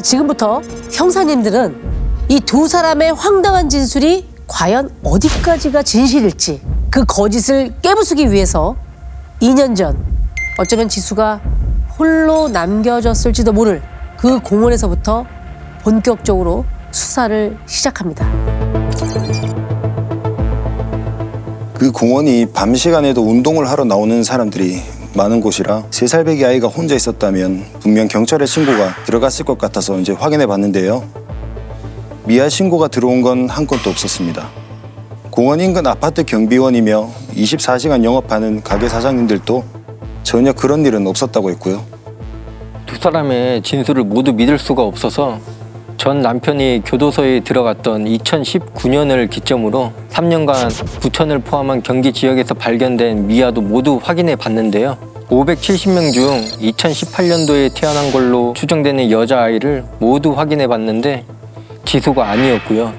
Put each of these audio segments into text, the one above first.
지금부터 형사님들은 이 두 사람의 황당한 진술이 과연 어디까지가 진실일지 그 거짓을 깨부수기 위해서 2년 전 어쩌면 지수가 홀로 남겨졌을지도 모를 그 공원에서부터 본격적으로 수사를 시작합니다. 그 공원이 밤 시간에도 운동을 하러 나오는 사람들이 많은 곳이라 3살 배기 아이가 혼자 있었다면 분명 경찰에 신고가 들어갔을 것 같아서 이제 확인해 봤는데요. 미아 신고가 들어온 건 한 건도 없었습니다. 공원 인근 아파트 경비원이며 24시간 영업하는 가게 사장님들도 전혀 그런 일은 없었다고 했고요. 두 사람의 진술을 모두 믿을 수가 없어서 전 남편이 교도소에 들어갔던 2019년을 기점으로 3년간 부천을 포함한 경기 지역에서 발견된 미아도 모두 확인해 봤는데요. 570명 중 2018년도에 태어난 걸로 추정되는 여자아이를 모두 확인해 봤는데 지수가 아니었고요.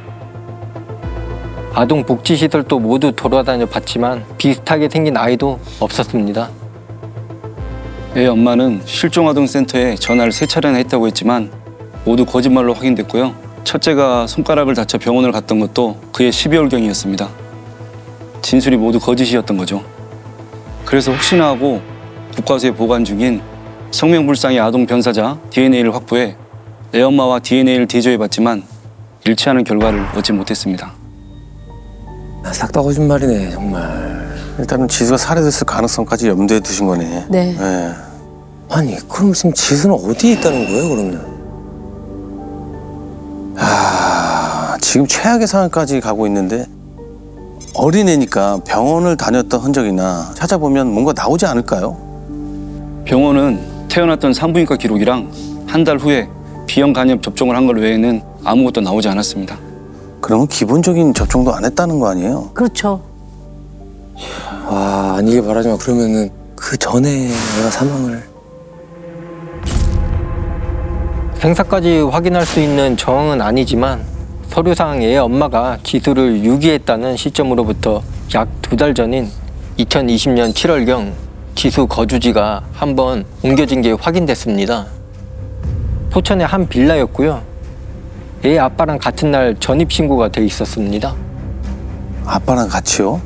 아동복지시설도 모두 돌아다녀 봤지만 비슷하게 생긴 아이도 없었습니다. 애 엄마는 실종아동센터에 전화를 3차례나 했다고 했지만 모두 거짓말로 확인됐고요. 첫째가 손가락을 다쳐 병원을 갔던 것도 그해 12월경이었습니다. 진술이 모두 거짓이었던 거죠. 그래서 혹시나 하고 국과수에 보관 중인 성명불상의 아동 변사자 DNA를 확보해 애 엄마와 DNA를 대조해봤지만 일치하는 결과를 얻지 못했습니다. 싹 다 거짓말이네 정말. 일단은 지수가 살해됐을 가능성까지 염두에 두신 거네. 네. 네. 아니 그럼 지금 지수는 어디에 있다는 거예요 그러면? 지금 최악의 상황까지 가고 있는데 어린애니까 병원을 다녔던 흔적이나 찾아보면 뭔가 나오지 않을까요? 병원은 태어났던 산부인과 기록이랑 한 달 후에 B형 간염 접종을 한 걸 외에는 아무것도 나오지 않았습니다. 그러면 기본적인 접종도 안 했다는 거 아니에요? 그렇죠. 와 아니길 바라지만 그러면은 그 전에 내가 사망을. 생사까지 확인할 수 있는 정황은 아니지만 서류상 애 엄마가 지수를 유기했다는 시점으로부터 약 2달 전인 2020년 7월경 지수 거주지가 한번 옮겨진 게 확인됐습니다. 포천의 한 빌라였고요. 애 아빠랑 같은 날 전입신고가 돼 있었습니다. 아빠랑 같이요?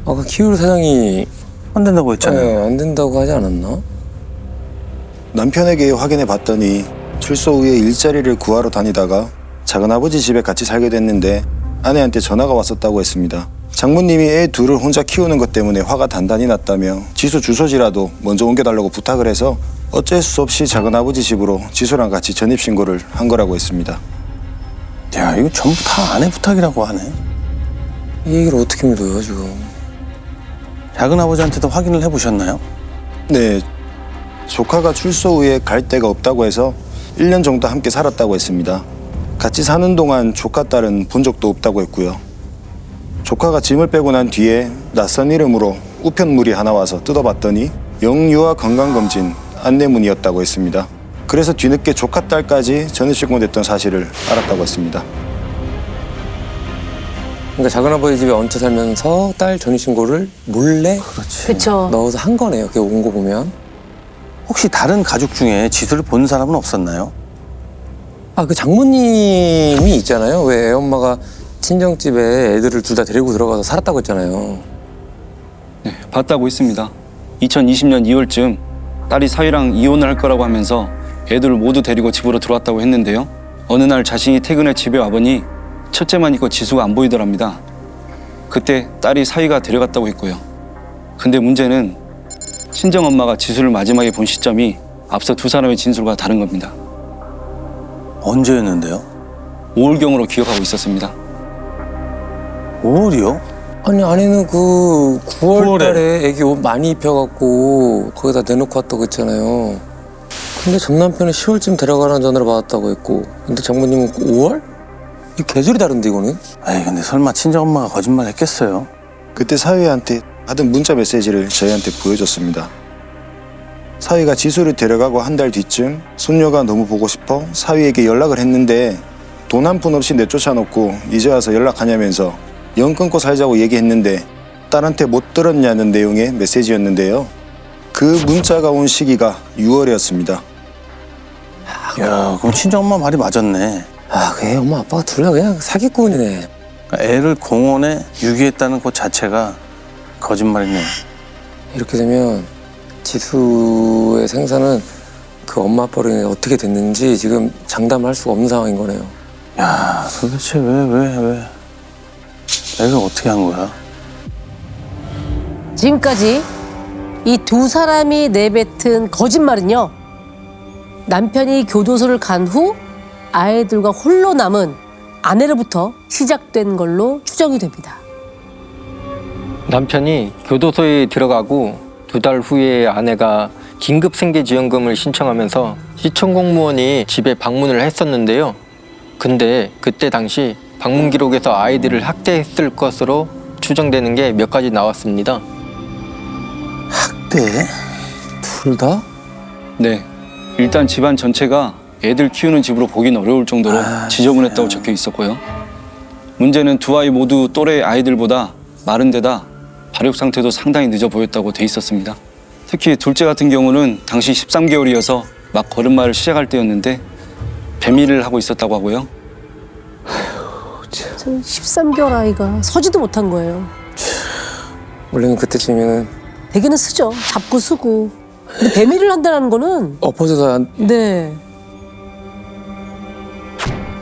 아까 키우르 사장이 안 된다고 했잖아요. 안 된다고 하지 않았나? 남편에게 확인해 봤더니 출소 후에 일자리를 구하러 다니다가 작은아버지 집에 같이 살게 됐는데 아내한테 전화가 왔었다고 했습니다. 장모님이 애 둘을 혼자 키우는 것 때문에 화가 단단히 났다며 지수 주소지라도 먼저 옮겨달라고 부탁을 해서 어쩔 수 없이 작은아버지 집으로 지수랑 같이 전입신고를 한 거라고 했습니다. 야, 이거 전부 다 아내 부탁이라고 하네. 이 얘기를 어떻게 믿어요 지금? 작은아버지한테도 확인을 해보셨나요? 네, 조카가 출소 후에 갈 데가 없다고 해서 1년 정도 함께 살았다고 했습니다. 같이 사는 동안 조카 딸은 본 적도 없다고 했고요. 조카가 짐을 빼고 난 뒤에 낯선 이름으로 우편물이 하나 와서 뜯어봤더니 영유아 건강검진 안내문이었다고 했습니다. 그래서 뒤늦게 조카 딸까지 전입신고됐던 사실을 알았다고 했습니다. 그러니까 작은아버지 집에 얹혀 살면서 딸 전입신고를 몰래 그렇죠. 넣어서 한 거네요. 그게 온 거 보면. 혹시 다른 가족 중에 지수를 본 사람은 없었나요? 아 그 장모님이 있잖아요. 왜 애엄마가 친정집에 애들을 둘 다 데리고 들어가서 살았다고 했잖아요. 네, 봤다고 했습니다. 2020년 2월쯤 딸이 사위랑 이혼을 할 거라고 하면서 애들을 모두 데리고 집으로 들어왔다고 했는데요. 어느 날 자신이 퇴근해 집에 와보니 첫째만 있고 지수가 안 보이더랍니다. 그때 딸이 사위가 데려갔다고 했고요. 근데 문제는 친정엄마가 지수를 마지막에 본 시점이 앞서 두 사람의 진술과 다른 겁니다. 언제였는데요? 5월경으로 기억하고 있었습니다. 5월이요? 아니 아내는 그 9월 달에 애기 옷 많이 입혀갖고 거기다 내놓고 왔다고 했잖아요. 근데 전 남편은 10월쯤 데려가라는 전화를 받았다고 했고 근데 장모님은 5월? 이 계절이 다른데 이거는? 에이, 근데 설마 친정엄마가 거짓말 했겠어요? 그때 사위한테 받은 문자 메시지를 저희한테 보여줬습니다. 사위가 지수를 데려가고 한 달 뒤쯤 손녀가 너무 보고 싶어 사위에게 연락을 했는데 돈 한 푼 없이 내쫓아놓고 이제 와서 연락하냐면서 연 끊고 살자고 얘기했는데 딸한테 못 들었냐는 내용의 메시지였는데요. 그 문자가 온 시기가 6월이었습니다. 야, 그럼 친정엄마 말이 맞았네. 아, 그애 엄마 아빠가 둘 다 그냥 사기꾼이네. 그러니까 애를 공원에 유기했다는 것 자체가 거짓말이네. 이렇게 되면 지수의 생사는 그 엄마 아빠로 인해 어떻게 됐는지 지금 장담할 수가 없는 상황인 거네요. 야, 도대체 왜? 애가 어떻게 한 거야? 지금까지 이 두 사람이 내뱉은 거짓말은요. 남편이 교도소를 간 후 아이들과 홀로 남은 아내로부터 시작된 걸로 추정이 됩니다. 남편이 교도소에 들어가고 2달 후에 아내가 긴급 생계지원금을 신청하면서 시청 공무원이 집에 방문을 했었는데요. 근데 그때 당시 방문 기록에서 아이들을 학대했을 것으로 추정되는 게 몇 가지 나왔습니다. 학대? 둘 다? 네. 일단 집안 전체가 애들 키우는 집으로 보긴 어려울 정도로 지저분했다고 적혀 있었고요. 문제는 두 아이 모두 또래 아이들보다 마른 데다 발육 상태도 상당히 늦어 보였다고 돼 있었습니다. 특히 둘째 같은 경우는 당시 13개월이어서 막 걸음마를 시작할 때였는데 배밀을 하고 있었다고 하고요. 참 13개월 아이가 서지도 못한 거예요. 원래는 그때쯤이면 대개는 쓰죠. 잡고 쓰고. 근데 배밀을 한다는 거는 엎어져서 안... 네.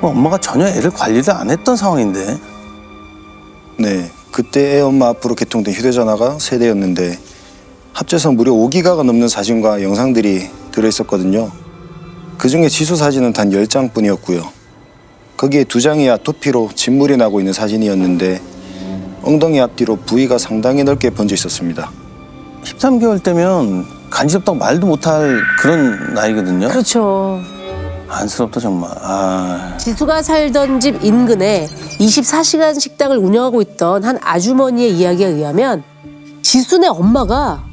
엄마가 전혀 애를 관리를 안 했던 상황인데. 네, 그때 애 엄마 앞으로 개통된 휴대전화가 3대였는데 합쳐서 무려 5기가가 넘는 사진과 영상들이 들어있었거든요. 그중에 지수 사진은 단 10장뿐이었고요. 거기에 2장이 아토피로 진물이 나고 있는 사진이었는데 엉덩이 앞뒤로 부위가 상당히 넓게 번져 있었습니다. 13개월 때면 간지럽다고 말도 못할 그런 나이거든요. 그렇죠. 안쓰럽다 정말. 아, 지수가 살던 집 인근에 24시간 식당을 운영하고 있던 한 아주머니의 이야기에 의하면 지수네 엄마가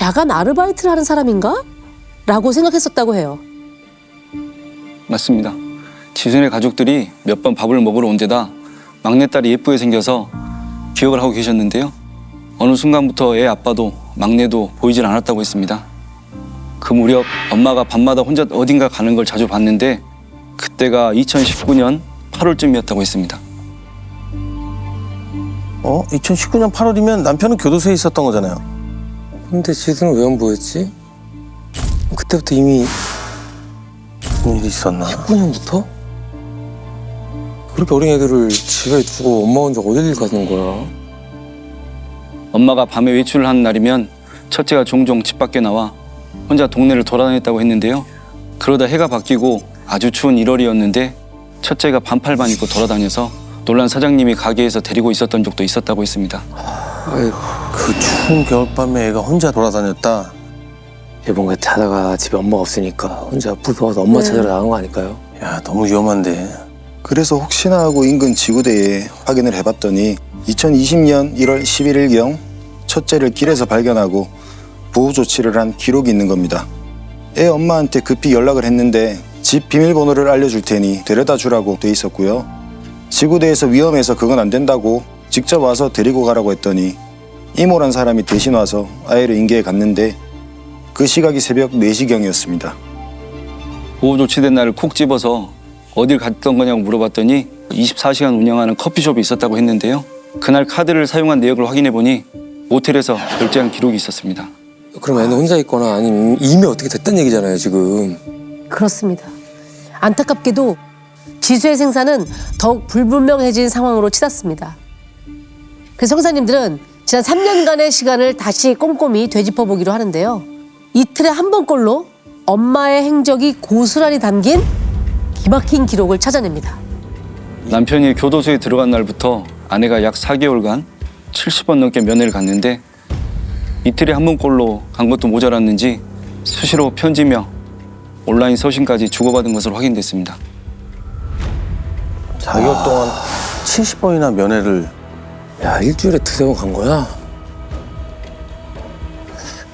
야간 아르바이트를 하는 사람인가? 라고 생각했었다고 해요. 맞습니다. 지순의 가족들이 몇 번 밥을 먹으러 온 데다 막내딸이 예쁘게 생겨서 기억을 하고 계셨는데요. 어느 순간부터 애 아빠도 막내도 보이질 않았다고 했습니다. 그 무렵 엄마가 밤마다 혼자 어딘가 가는 걸 자주 봤는데 그때가 2019년 8월쯤이었다고 했습니다. 2019년 8월이면 남편은 교도소에 있었던 거잖아요. 근데 지수는 왜 안 보였지? 그때부터 이미 무슨 일이 있었나? 19년부터? 그렇게 어린 애들을 집에 두고 엄마 혼자 어딜 가는 거야? 엄마가 밤에 외출을 하는 날이면 첫째가 종종 집 밖에 나와 혼자 동네를 돌아다녔다고 했는데요. 그러다 해가 바뀌고 아주 추운 1월이었는데 첫째가 반팔만 입고 돌아다녀서 놀란 사장님이 가게에서 데리고 있었던 적도 있었다고 했습니다. 아이고, 그 추운 겨울밤에 애가 혼자 돌아다녔다. 뭔가 자다가 집에 엄마가 없으니까 혼자 무서워서 엄마 찾으러 나간 거 아닐까요? 야, 너무 위험한데. 그래서 혹시나 하고 인근 지구대에 확인을 해봤더니 2020년 1월 11일경 첫째를 길에서 발견하고 보호 조치를 한 기록이 있는 겁니다. 애 엄마한테 급히 연락을 했는데 집 비밀번호를 알려줄 테니 데려다 주라고 돼 있었고요. 지구대에서 위험해서 그건 안 된다고 직접 와서 데리고 가라고 했더니 이모란 사람이 대신 와서 아이를 인계해 갔는데 그 시각이 새벽 4시경이었습니다. 보호 조치된 날을 콕 집어서 어딜 갔던 거냐고 물어봤더니 24시간 운영하는 커피숍이 있었다고 했는데요. 그날 카드를 사용한 내역을 확인해보니 모텔에서 결제한 기록이 있었습니다. 그럼 애는 혼자 있거나 아니면 이미 어떻게 됐단 얘기잖아요, 지금. 그렇습니다. 안타깝게도 지수의 생사는 더욱 불분명해진 상황으로 치닫습니다. 그래서 형사님들은 지난 3년간의 시간을 다시 꼼꼼히 되짚어보기로 하는데요. 이틀에 한 번꼴로 엄마의 행적이 고스란히 담긴 기막힌 기록을 찾아냅니다. 남편이 교도소에 들어간 날부터 아내가 약 4개월간 70번 넘게 면회를 갔는데 이틀에 한 번꼴로 간 것도 모자랐는지 수시로 편지며 온라인 서신까지 주고받은 것으로 확인됐습니다. 4개월 동안 70번이나 면회를. 야, 일주일에 2-3번 간 거야?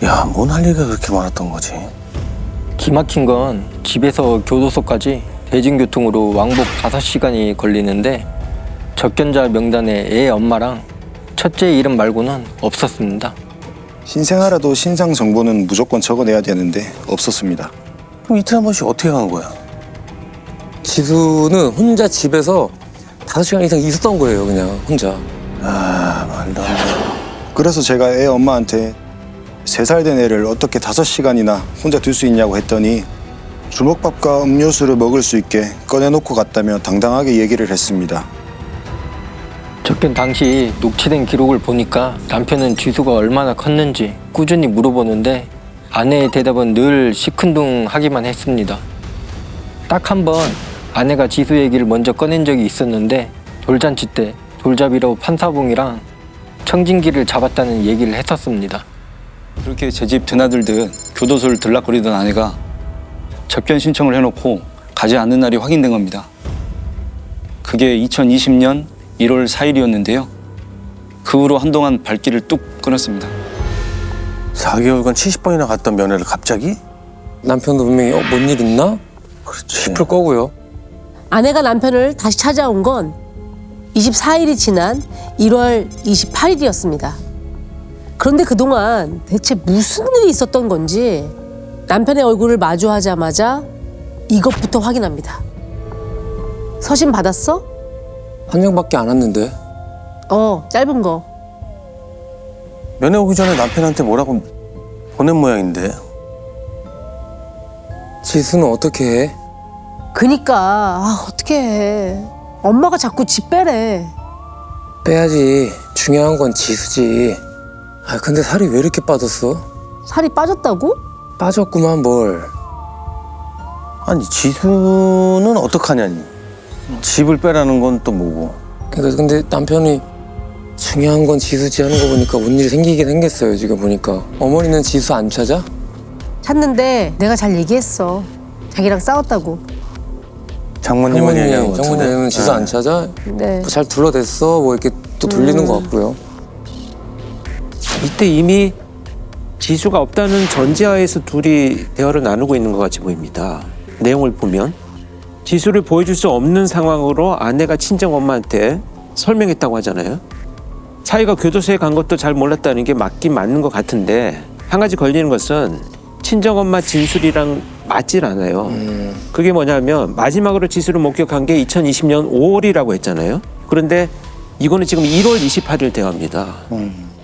야, 뭔 할 얘기가 그렇게 많았던 거지? 기막힌 건 집에서 교도소까지 대중교통으로 왕복 5시간이 걸리는데 접견자 명단에 애 엄마랑 첫째 이름 말고는 없었습니다. 신생아라도 신상 정보는 무조건 적어내야 되는데 없었습니다. 그럼 이틀에 한 번씩 어떻게 간 거야? 지수는 혼자 집에서 5시간 이상 있었던 거예요, 그냥 혼자. 아, 말도 안 돼. 그래서 제가 애 엄마한테 3살 된 애를 어떻게 5시간이나 혼자 둘 수 있냐고 했더니 주먹밥과 음료수를 먹을 수 있게 꺼내놓고 갔다며 당당하게 얘기를 했습니다. 접견 당시 녹취된 기록을 보니까 남편은 지수가 얼마나 컸는지 꾸준히 물어보는데 아내의 대답은 늘 시큰둥하기만 했습니다. 딱 한 번 아내가 지수 얘기를 먼저 꺼낸 적이 있었는데 돌잔치 때 돌잡이로 판사봉이랑 청진기를 잡았다는 얘기를 했었습니다. 그렇게 제 집 드나들듯 교도소를 들락거리던 아내가 접견 신청을 해놓고 가지 않는 날이 확인된 겁니다. 그게 2020년 1월 4일이었는데요. 그 후로 한동안 발길을 뚝 끊었습니다. 4개월간 70번이나 갔던 면회를 갑자기? 남편도 분명히 뭔 일 있나? 싶을 거고요. 아내가 남편을 다시 찾아온 건 24일이 지난 1월 28일이었습니다. 그런데 그동안 대체 무슨 일이 있었던 건지 남편의 얼굴을 마주하자마자 이것부터 확인합니다. 서신 받았어? 한 장밖에 안 왔는데. 짧은 거. 면회 오기 전에 남편한테 뭐라고 보낸 모양인데. 지수는 어떻게 해? 그니까 어떻게 해. 엄마가 자꾸 집 빼래. 빼야지. 중요한 건 지수지. 아, 근데 살이 왜 이렇게 빠졌어? 살이 빠졌다고? 빠졌구만 뭘. 아니, 지수는 어떡하냐니. 집을 빼라는 건 또 뭐고. 그러니까 근데 남편이 중요한 건 지수지 하는 거 보니까 뭔 일이 생기긴 생겼어요, 지금 보니까. 어머니는 지수 안 찾아? 찾는데 내가 잘 얘기했어. 자기랑 싸웠다고. 장모님은 얘기한 것 같은데. 장모님은 지수 안 찾아? 네. 잘 둘러댔어? 뭐 이렇게 또 돌리는 것 같고요. 이때 이미 지수가 없다는 전제하에서 둘이 대화를 나누고 있는 것 같이 보입니다. 내용을 보면 지수를 보여줄 수 없는 상황으로 아내가 친정엄마한테 설명했다고 하잖아요. 사이가 교도소에 간 것도 잘 몰랐다는 게 맞긴 맞는 것 같은데 한 가지 걸리는 것은 친정엄마 진술이랑 맞질 않아요. 그게 뭐냐면 마지막으로 지수를 목격한 게 2020년 5월이라고 했잖아요. 그런데 이거는 지금 1월 28일 대화입니다.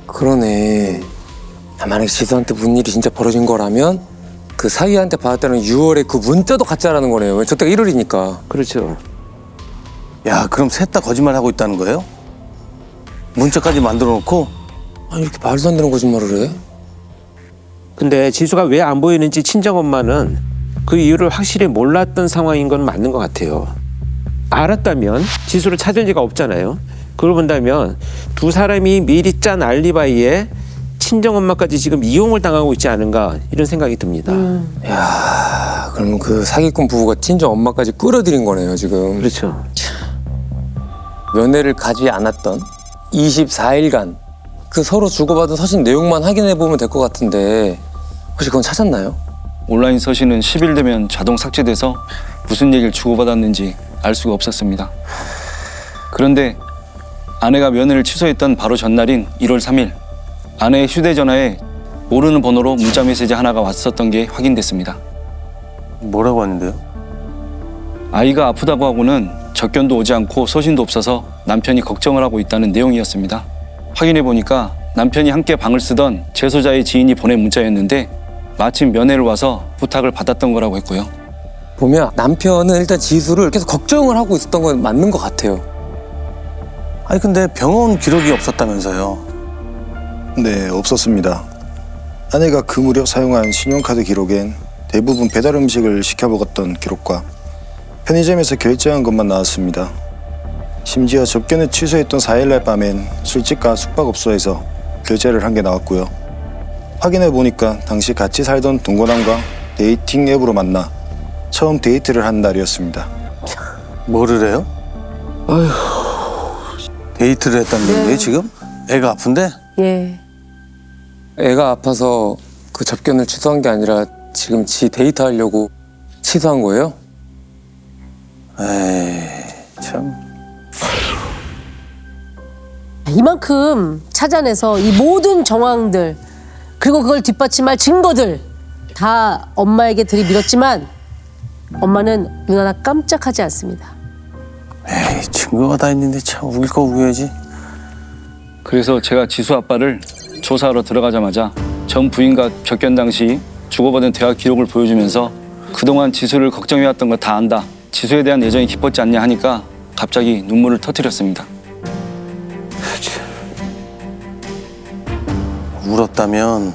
그러네. 만약에 지수한테 무슨 일이 진짜 벌어진 거라면 그 사위한테 받았다는 6월에 그 문자도 가짜라는 거네요. 왜 저때가 1월이니까. 그렇죠. 야, 그럼 셋 다 거짓말 하고 있다는 거예요? 문자까지 만들어 놓고? 아니 이렇게 말도 안 되는 거짓말을 해? 근데 지수가 왜 안 보이는지 친정엄마는 그 이유를 확실히 몰랐던 상황인 건 맞는 것 같아요. 알았다면 지수를 찾을 리가 없잖아요. 그걸 본다면 두 사람이 미리 짠 알리바이에 친정엄마까지 지금 이용을 당하고 있지 않은가 이런 생각이 듭니다. 야, 그러면 그 사기꾼 부부가 친정 엄마까지 끌어들인 거네요 지금. 그렇죠. 면회를 가지 않았던 24일간 그 서로 주고받은 서신 내용만 확인해 보면 될 것 같은데 혹시 그건 찾았나요? 온라인 서신은 10일 되면 자동 삭제돼서 무슨 얘기를 주고받았는지 알 수가 없었습니다. 그런데 아내가 면회를 취소했던 바로 전날인 1월 3일 아내의 휴대전화에 모르는 번호로 문자메시지 하나가 왔었던 게 확인됐습니다. 뭐라고 하는데요? 아이가 아프다고 하고는 접견도 오지 않고 서신도 없어서 남편이 걱정을 하고 있다는 내용이었습니다. 확인해 보니까 남편이 함께 방을 쓰던 재소자의 지인이 보낸 문자였는데 마침 면회를 와서 부탁을 받았던 거라고 했고요. 보면 남편은 일단 지수를 계속 걱정을 하고 있었던 건 맞는 것 같아요. 아니, 근데 병원 기록이 없었다면서요. 네, 없었습니다. 아내가 그 무렵 사용한 신용카드 기록엔 대부분 배달 음식을 시켜 먹었던 기록과 편의점에서 결제한 것만 나왔습니다. 심지어 접견을 취소했던 4일날 밤엔 술집과 숙박업소에서 결제를 한 게 나왔고요. 확인해 보니까 당시 같이 살던 동거남과 데이팅 앱으로 만나 처음 데이트를 한 날이었습니다. 뭐를 해요? 데이트를 했다는 얘기예요, 지금? 애가 아픈데? 예. 애가 아파서 그 접견을 취소한 게 아니라 지금 지 데이트하려고 취소한 거예요? 에이, 참. 이만큼 찾아내서 이 모든 정황들 그리고 그걸 뒷받침할 증거들 다 엄마에게 들이밀었지만 엄마는 눈 하나 깜짝하지 않습니다. 에이, 증거가 다 있는데 참 우길 거 우겨야지. 그래서 제가 지수 아빠를 조사하러 들어가자마자 전 부인과 접견 당시 주고받은 대화 기록을 보여주면서 그동안 지수를 걱정해왔던 거 다 안다. 지수에 대한 애정이 깊었지 않냐 하니까 갑자기 눈물을 터뜨렸습니다. 울었다면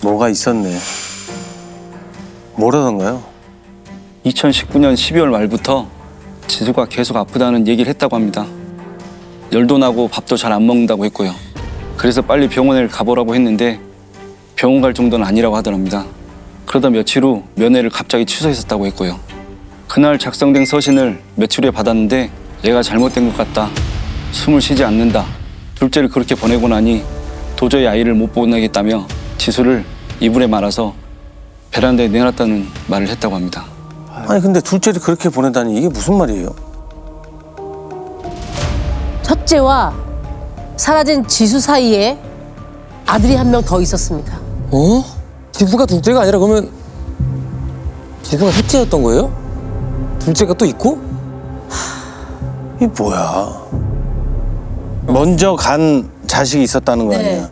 뭐가 있었네. 뭐라던가요? 2019년 12월 말부터 지수가 계속 아프다는 얘기를 했다고 합니다. 열도 나고 밥도 잘 안 먹는다고 했고요. 그래서 빨리 병원에 가보라고 했는데 병원 갈 정도는 아니라고 하더랍니다. 그러다 며칠 후 면회를 갑자기 취소했었다고 했고요. 그날 작성된 서신을 며칠 후에 받았는데 얘가 잘못된 것 같다. 숨을 쉬지 않는다. 둘째를 그렇게 보내고 나니 도저히 아이를 못 보내겠다며 지수를 이불에 말아서 베란다에 내놨다는 말을 했다고 합니다. 아니 근데 둘째를 그렇게 보내다니 이게 무슨 말이에요? 첫째와 사라진 지수 사이에 아들이 한 명 더 있었습니다. 어? 지수가 둘째가 아니라 그러면 지수가 셋째였던 거예요? 둘째가 또 있고? 이게 뭐야? 먼저 간 자식이 있었다는 거 네. 아니야?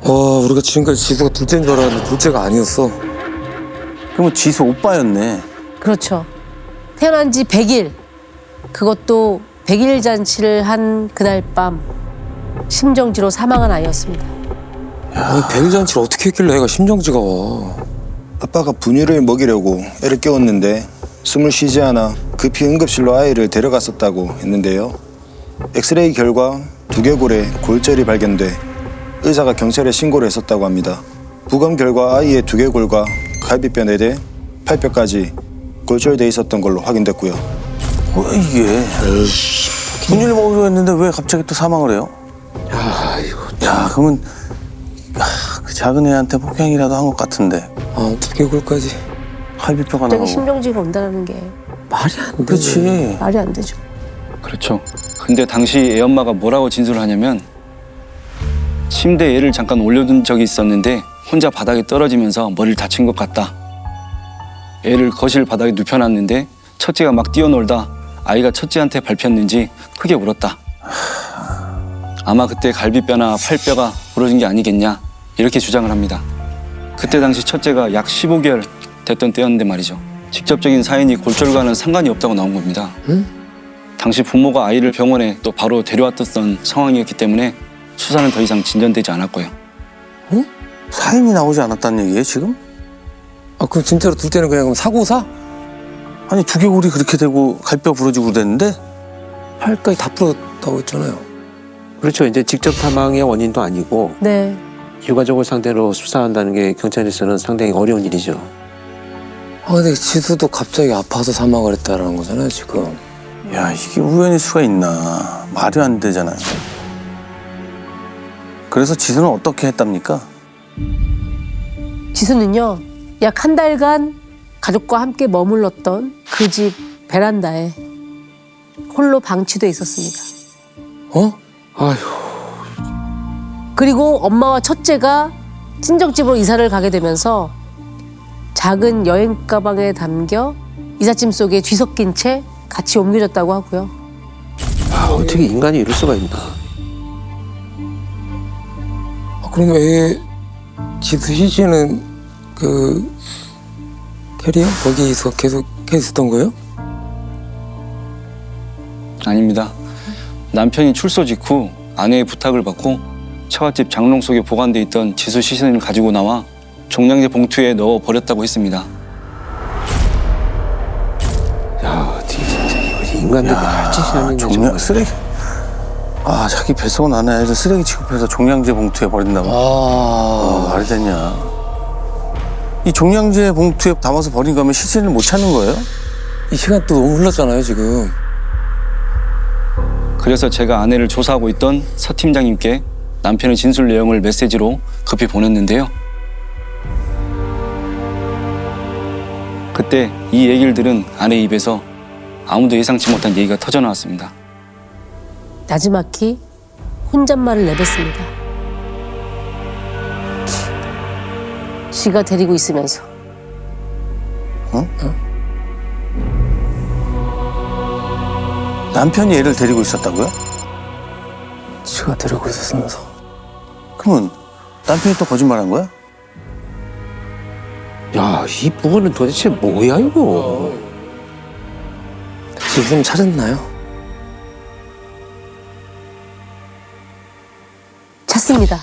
와, 우리가 지금까지 지수가 둘째인 줄 알았는데 둘째가 아니었어. 그러면 지수 오빠였네. 그렇죠. 태어난 지 100일. 그것도 100일 잔치를 한 그날 밤 심정지로 사망한 아이였습니다. 아니, 백일잔치를 어떻게 했길래 애가 심정지가 와. 아빠가 분유를 먹이려고 애를 깨웠는데 숨을 쉬지 않아 급히 응급실로 아이를 데려갔었다고 했는데요. 엑스레이 결과 두개골에 골절이 발견돼 의사가 경찰에 신고를 했었다고 합니다. 부검 결과 아이의 두개골과 갈비뼈 4대, 팔뼈까지 골절돼 있었던 걸로 확인됐고요. 뭐야 이게? 분유를 먹으려 했는데 왜 갑자기 또 사망을 해요? 야, 그러면 그 작은 애한테 폭행이라도 한 것 같은데 아, 두개골까지. 갈비뼈가 갑자기 나가고. 심정지가 온다는 게 말이 안 돼. 그렇지. 말이 안 되죠. 그렇죠. 근데 당시 애 엄마가 뭐라고 진술을 하냐면 침대에 애를 잠깐 올려둔 적이 있었는데 혼자 바닥에 떨어지면서 머리를 다친 것 같다. 애를 거실 바닥에 눕혀놨는데 첫째가 막 뛰어놀다 아이가 첫째한테 밟혔는지 크게 울었다. 아마 그때 갈비뼈나 팔뼈가 부러진 게 아니겠냐 이렇게 주장을 합니다. 그때 당시 첫째가 약 15개월 됐던 때였는데 말이죠. 직접적인 사인이 골절과는 상관이 없다고 나온 겁니다. 당시 부모가 아이를 병원에 또 바로 데려왔던 상황이었기 때문에 수사는 더 이상 진전되지 않았고요. 사인이 나오지 않았다는 얘기예요 지금? 아, 그럼 진짜로 둘째는 그냥 그럼 사고사? 아니 두개골이 그렇게 되고 갈비뼈 부러지고 그랬는데 팔까지 다 부러졌다고 했잖아요. 그렇죠. 이제 직접 사망의 원인도 아니고 네. 유가족을 상대로 수사한다는 게 경찰에서는 상당히 어려운 일이죠. 아, 근데 지수도 갑자기 아파서 사망을 했다라는 거잖아요, 지금. 야 이게 우연일 수가 있나. 말이 안 되잖아요. 그래서 지수는 어떻게 했답니까? 지수는요, 약 한 달간 가족과 함께 머물렀던 그 집 베란다에 홀로 방치돼 있었습니다. 어? 아휴. 그리고 엄마와 첫째가 친정집으로 이사를 가게 되면서 작은 여행 가방에 담겨 이삿짐 속에 뒤섞인 채 같이 옮겨졌다고 하고요. 아, 어떻게 인간이 이럴 수가 있나. 아, 그럼 애 지수 희씨는 그 캐리어? 거기서 계속 있었던 거예요? 아닙니다. 남편이 출소 직후 아내의 부탁을 받고 처갓집 장롱 속에 보관돼 있던 지수 시신을 가지고 나와 종량제 봉투에 넣어 버렸다고 했습니다. 야, 어떻게 진짜 인간들이 할 짓이 아닌데 종량 정말. 쓰레기. 아 자기 뱃속은 안에 아이를 쓰레기 취급해서 종량제 봉투에 버린다고. 말이 되냐. 이 종량제 봉투에 담아서 버린 거면 시신을 못 찾는 거예요? 이 시간 또 너무 흘렀잖아요, 지금. 그래서 제가 아내를 조사하고 있던 서 팀장님께 남편의 진술 내용을 메시지로 급히 보냈는데요. 그때 이 얘기를 들은 아내 입에서 아무도 예상치 못한 얘기가 터져나왔습니다. 나지막히 혼잣말을 내뱉습니다. 지가 데리고 있으면서. 남편이 애를 데리고 있었다고요? 지가 데리고 있었으면서. 그러면 남편이 또 거짓말한 거야? 야, 이 부분은 도대체 뭐야 이거? 지수는 찾았나요? 찾습니다.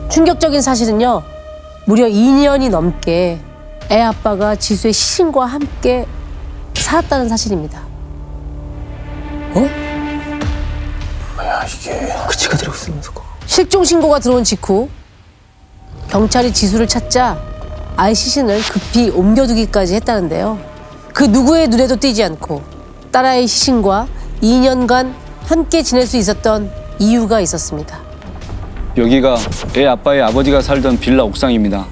충격적인 사실은요. 무려 2년이 넘게 애 아빠가 지수의 시신과 함께 살았다는 사실입니다. 그 지가 데리고 있으면서. 실종 신고가 들어온 직후 경찰이 지수를 찾자 아이 시신을 급히 옮겨두기까지 했다는데요. 그 누구의 눈에도 띄지 않고 딸아이 시신과 2년간 함께 지낼 수 있었던 이유가 있었습니다. 여기가 애 아빠의 아버지가 살던 빌라 옥상입니다.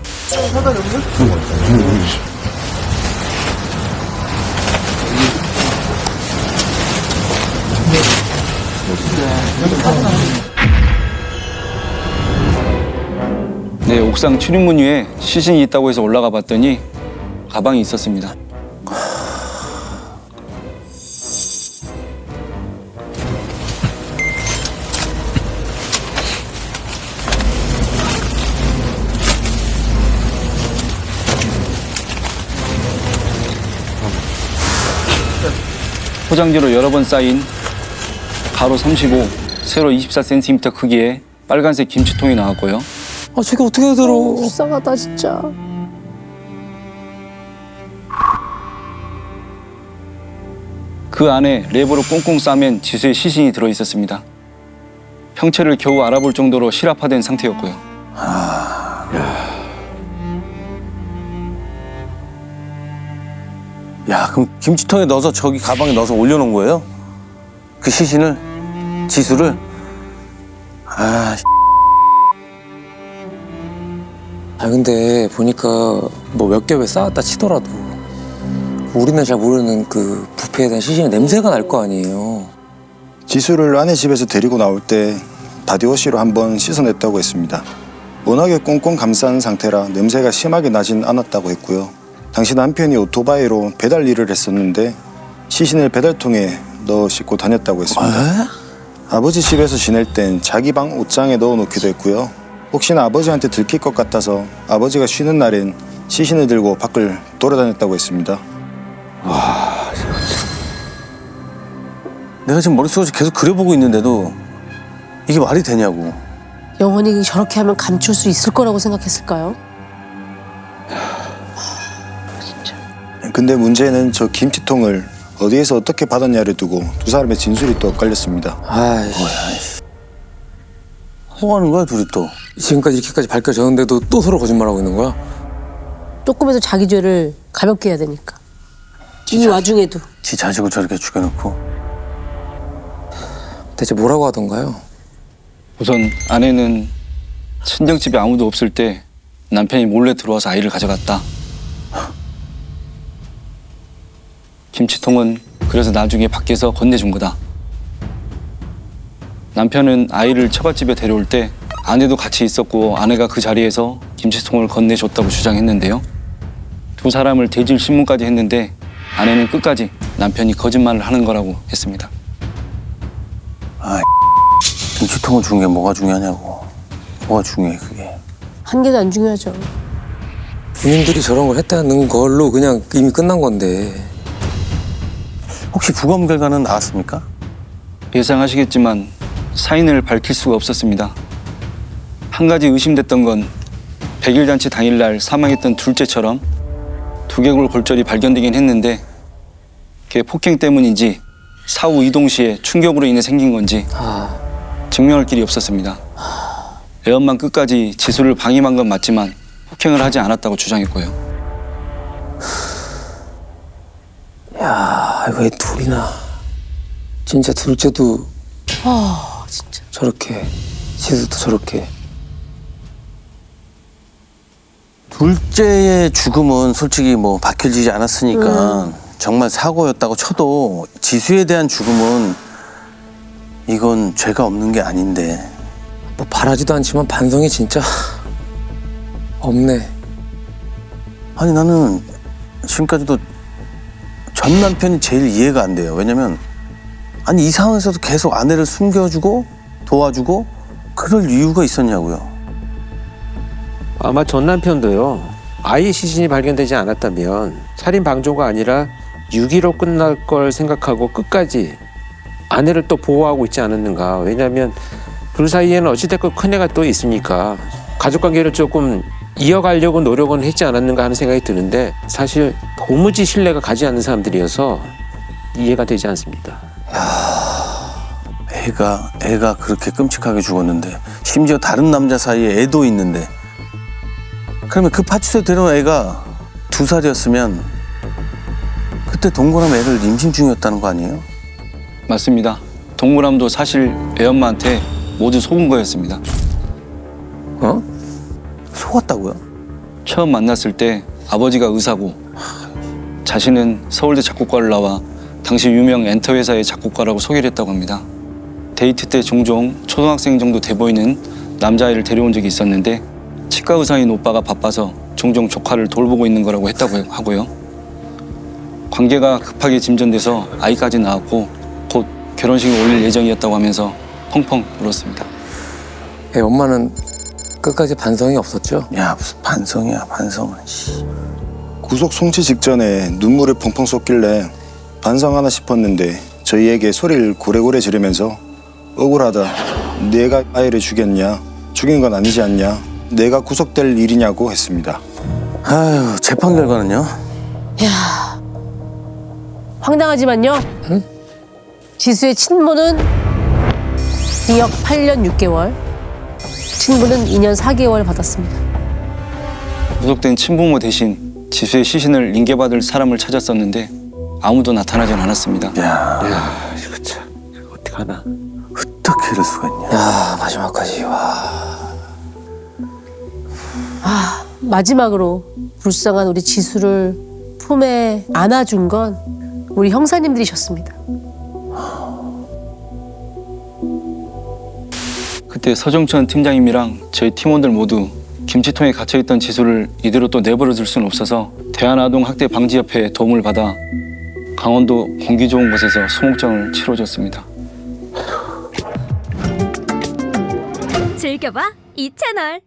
네, 옥상 출입문 위에 시신이 있다고 해서 올라가 봤더니 가방이 있었습니다. 포장지로 여러 번 쌓인 가로 35, 세로 24cm 크기의 빨간색 김치통이 나왔고요. 아, 저게 어떻게 들어? 불쌍하다 진짜. 그 안에 랩으로 꽁꽁 싸맨 지수의 시신이 들어 있었습니다. 형체를 겨우 알아볼 정도로 실압화된 상태였고요. 야, 그럼 김치통에 넣어서 저기 가방에 넣어서 올려놓은 거예요? 그 시신을? 지수를? 아, 아, 근데 보니까 뭐 몇 개 왜 쌓았다 치더라도 우리는 잘 모르는 그 부패에 대한 시신의 냄새가 날 거 아니에요. 지수를 아내 집에서 데리고 나올 때 바디워시로 한번 씻어냈다고 했습니다. 워낙에 꽁꽁 감싼 상태라 냄새가 심하게 나진 않았다고 했고요. 당시 남편이 오토바이로 배달 일을 했었는데 시신을 배달통에 넣어 싣고 다녔다고 했습니다. 아버지 집에서 지낼 땐 자기 방 옷장에 넣어놓기도 했고요. 혹시나 아버지한테 들킬 것 같아서 아버지가 쉬는 날엔 시신을 들고 밖을 돌아다녔다고 했습니다. 내가 지금 머릿속에서 계속 그려보고 있는데도 이게 말이 되냐고. 영원히 저렇게 하면 감출 수 있을 거라고 생각했을까요? 근데 문제는 저 김치통을 어디에서 어떻게 받았냐를 두고 두 사람의 진술이 또 엇갈렸습니다. 아이씨. 뭐 하는 거야, 둘이 또? 지금까지 이렇게까지 밝혀졌는데도 또 서로 거짓말하고 있는 거야? 조금이라도 자기 죄를 가볍게 해야 되니까. 이 와중에도. 지 자식을 저렇게 죽여놓고. 대체 뭐라고 하던가요? 우선 아내는 친정집에 아무도 없을 때 남편이 몰래 들어와서 아이를 가져갔다. 김치통은 그래서 나중에 밖에서 건네준 거다. 남편은 아이를 처갓집에 데려올 때 아내도 같이 있었고 아내가 그 자리에서 김치통을 건네줬다고 주장했는데요. 두 사람을 대질 신문까지 했는데 아내는 끝까지 남편이 거짓말을 하는 거라고 했습니다. 김치통을 준 게 뭐가 중요하냐고. 뭐가 중요해, 그게. 한 개도 안 중요하죠. 본인들이 저런 걸 했다는 걸로 그냥 이미 끝난 건데. 혹시 부검 결과는 나왔습니까? 예상하시겠지만 사인을 밝힐 수가 없었습니다. 한 가지 의심됐던 건 100일 잔치 당일날 사망했던 둘째처럼 두개골 골절이 발견되긴 했는데 그게 폭행 때문인지 사후 이동 시에 충격으로 인해 생긴 건지 증명할 길이 없었습니다. 애엄만 끝까지 지수를 방임한 건 맞지만 폭행을 하지 않았다고 주장했고요. 야, 이거 애 둘이나. 진짜 둘째도 진짜. 저렇게, 지수도 저렇게. 둘째의 죽음은 솔직히 뭐 밝혀지지 않았으니까 정말 사고였다고 쳐도 지수에 대한 죽음은 이건 죄가 없는 게 아닌데. 뭐 바라지도 않지만 반성이 진짜 없네. 아니 나는 지금까지도 전 남편이 제일 이해가 안 돼요. 왜냐면 아니 이 상황에서도 계속 아내를 숨겨주고 도와주고 그럴 이유가 있었냐고요. 아마 전 남편도요. 아이의 시신이 발견되지 않았다면 살인 방조가 아니라 유기로 끝날 걸 생각하고 끝까지 아내를 또 보호하고 있지 않았는가. 왜냐하면 둘 사이에는 어찌됐건 큰애가 또 있으니까 가족관계를 조금 이어가려고 노력은 했지 않았는가 하는 생각이 드는데 사실 도무지 신뢰가 가지 않는 사람들이어서 이해가 되지 않습니다. 애가 그렇게 끔찍하게 죽었는데 심지어 다른 남자 사이에 애도 있는데 그러면 그 파출소에 데려온 애가 2살이었으면 그때 동거남 애를 임신 중이었다는 거 아니에요? 맞습니다. 동물암도 사실 애엄마한테 모두 속은 거였습니다. 어? 속았다고요? 처음 만났을 때 아버지가 의사고 자신은 서울대 작곡과를 나와 당시 유명 엔터 회사의 작곡가라고 소개를 했다고 합니다. 데이트 때 종종 초등학생 정도 돼 보이는 남자아이를 데려온 적이 있었는데 치과 의사인 오빠가 바빠서 종종 조카를 돌보고 있는 거라고 했다고 하고요. 관계가 급하게 진전돼서 아이까지 낳았고 곧 결혼식을 올릴 예정이었다고 하면서 펑펑 울었습니다. 애 엄마는 끝까지 반성이 없었죠? 야 무슨 반성이야 반성은. 구속 송치 직전에 눈물을 펑펑 쏟길래 반성하나 싶었는데 저희에게 소리를 고래고래 지르면서 억울하다. 내가 아이를 죽였냐? 죽인 건 아니지 않냐? 내가 구속될 일이냐고 했습니다. 아유 재판 결과는요? 황당하지만요. 지수의 친모는 징역 8년 6개월, 친부는 2년 4개월 받았습니다. 구속된 친부모 대신 지수의 시신을 인계받을 사람을 찾았었는데 아무도 나타나진 않았습니다. 야, 이거 참 이거 어떡하나. 어떻게 이럴 수가 있냐. 야 마지막까지 와. 마지막으로 불쌍한 우리 지수를 품에 안아준 건 우리 형사님들이셨습니다. 그때 서정천 팀장님이랑 저희 팀원들 모두 김치통에 갇혀있던 지수를 이대로 또 내버려둘 수는 없어서 대한아동학대방지협회의 도움을 받아 강원도 공기 좋은 곳에서 소목장을 치러줬습니다. 즐겨봐 이 채널.